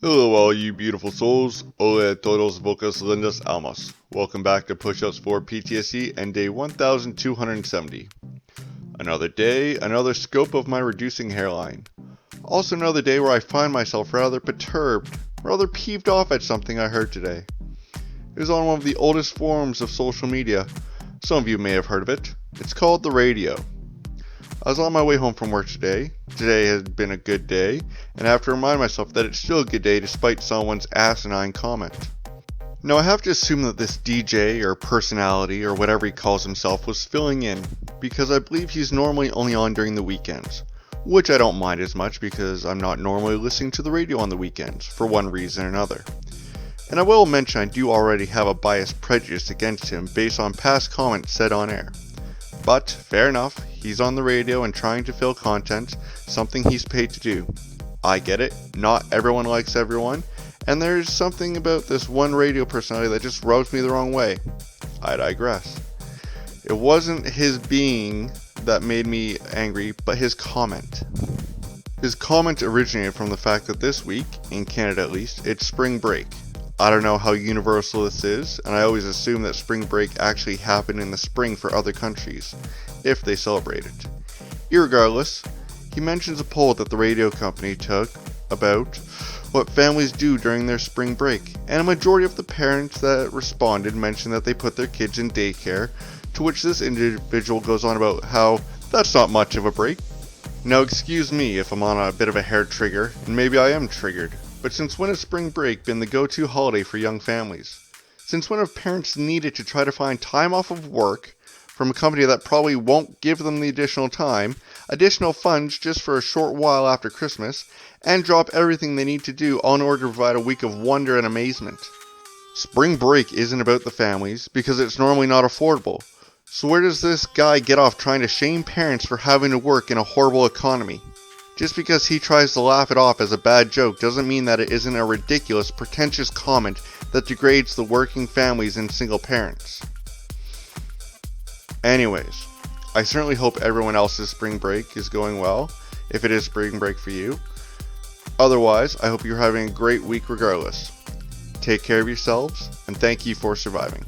Hello all you beautiful souls, hola a todos vocas lindas almas. Welcome back to Push-Ups for PTSD and day 1270. Another day, another scope of my reducing hairline. Also another day where I find myself rather perturbed, rather peeved off at something I heard today. It was on one of the oldest forms of social media. Some of you may have heard of it. It's called the radio. I was on my way home from work today. Today has been a good day, and I have to remind myself that it's still a good day despite someone's asinine comment. Now I have to assume that this DJ or personality or whatever he calls himself was filling in, because I believe he's normally only on during the weekends, which I don't mind as much because I'm not normally listening to the radio on the weekends, for one reason or another. And I will mention I do already have a biased prejudice against him based on past comments said on air. But, fair enough, he's on the radio and trying to fill content, something he's paid to do. I get it, not everyone likes everyone, and there's something about this one radio personality that just rubs me the wrong way. I digress. It wasn't his being that made me angry, but his comment. His comment originated from the fact that this week, in Canada at least, it's spring break. I don't know how universal this is, and I always assume that spring break actually happened in the spring for other countries, if they celebrate it. Irregardless, he mentions a poll that the radio company took about what families do during their spring break, and a majority of the parents that responded mentioned that they put their kids in daycare, to which this individual goes on about how that's not much of a break. Now excuse me if I'm on a bit of a hair trigger, and maybe I am triggered. But since when has spring break been the go-to holiday for young families? Since when have parents needed to try to find time off of work from a company that probably won't give them the additional time, additional funds just for a short while after Christmas, and drop everything they need to do all in order to provide a week of wonder and amazement? Spring break isn't about the families because it's normally not affordable. So where does this guy get off trying to shame parents for having to work in a horrible economy? Just because he tries to laugh it off as a bad joke doesn't mean that it isn't a ridiculous, pretentious comment that degrades the working families and single parents. Anyways, I certainly hope everyone else's spring break is going well, if it is spring break for you. Otherwise, I hope you're having a great week regardless. Take care of yourselves, and thank you for surviving.